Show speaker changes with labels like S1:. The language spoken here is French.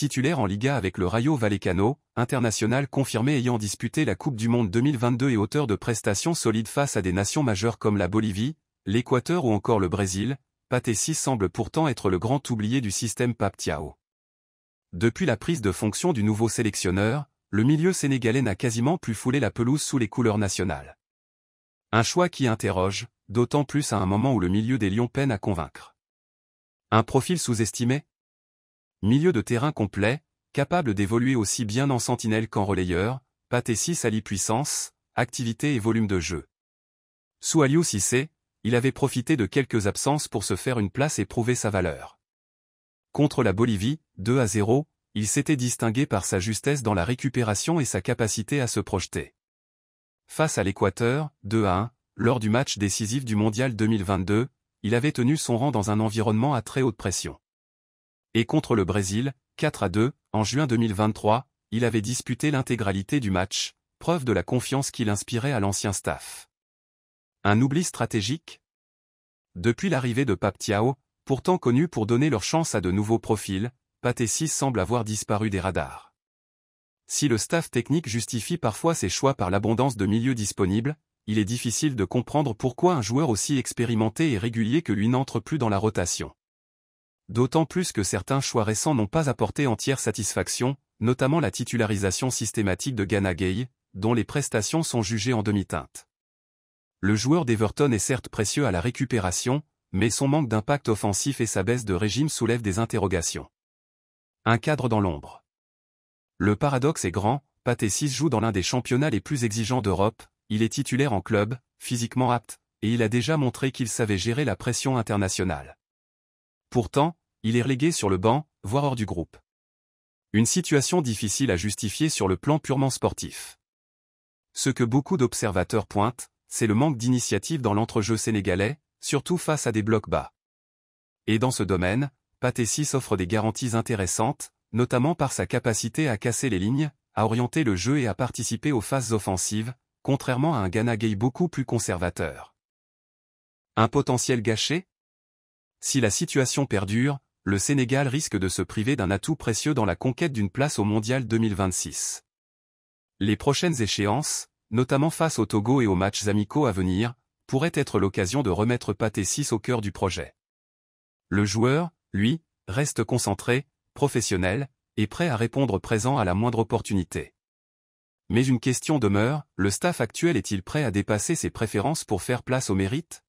S1: titulaire en Liga avec le Rayo Vallecano, international confirmé ayant disputé la Coupe du Monde 2022 et auteur de prestations solides face à des nations majeures comme la Bolivie, l'Équateur ou encore le Brésil, Pathé Ciss semble pourtant être le grand oublié du système Pape Thiaw. Depuis la prise de fonction du nouveau sélectionneur, le milieu sénégalais n'a quasiment plus foulé la pelouse sous les couleurs nationales. Un choix qui interroge, d'autant plus à un moment où le milieu des Lions peine à convaincre. Un profil sous-estimé ? Milieu de terrain complet, capable d'évoluer aussi bien en sentinelle qu'en relayeur, Pathé Ciss allie puissance, activité et volume de jeu. Sous Aliou Cissé, il avait profité de quelques absences pour se faire une place et prouver sa valeur. Contre la Bolivie, 2-0, il s'était distingué par sa justesse dans la récupération et sa capacité à se projeter. Face à l'Équateur, 2-1, lors du match décisif du Mondial 2022, il avait tenu son rang dans un environnement à très haute pression. Et contre le Brésil, 4-2, en juin 2023, il avait disputé l'intégralité du match, preuve de la confiance qu'il inspirait à l'ancien staff. Un oubli stratégique ? Depuis l'arrivée de Pape Thiaw, pourtant connu pour donner leur chance à de nouveaux profils, Pathé Ciss semble avoir disparu des radars. Si le staff technique justifie parfois ses choix par l'abondance de milieux disponibles, il est difficile de comprendre pourquoi un joueur aussi expérimenté et régulier que lui n'entre plus dans la rotation. D'autant plus que certains choix récents n'ont pas apporté entière satisfaction, notamment la titularisation systématique de Gana Gueye, dont les prestations sont jugées en demi-teinte. Le joueur d'Everton est certes précieux à la récupération, mais son manque d'impact offensif et sa baisse de régime soulèvent des interrogations. Un cadre dans l'ombre. Le paradoxe est grand, Pathé Ciss joue dans l'un des championnats les plus exigeants d'Europe, il est titulaire en club, physiquement apte, et il a déjà montré qu'il savait gérer la pression internationale. Pourtant, il est relégué sur le banc, voire hors du groupe. Une situation difficile à justifier sur le plan purement sportif. Ce que beaucoup d'observateurs pointent, c'est le manque d'initiative dans l'entrejeu sénégalais, surtout face à des blocs bas. Et dans ce domaine, Pathé Ciss offre des garanties intéressantes, notamment par sa capacité à casser les lignes, à orienter le jeu et à participer aux phases offensives, contrairement à un Gana Gueye beaucoup plus conservateur. Un potentiel gâché ? Si la situation perdure, le Sénégal risque de se priver d'un atout précieux dans la conquête d'une place au Mondial 2026. Les prochaines échéances, notamment face au Togo et aux matchs amicaux à venir, pourraient être l'occasion de remettre Pathé Ciss au cœur du projet. Le joueur, lui, reste concentré, professionnel, et prêt à répondre présent à la moindre opportunité. Mais une question demeure, le staff actuel est-il prêt à dépasser ses préférences pour faire place au mérite ?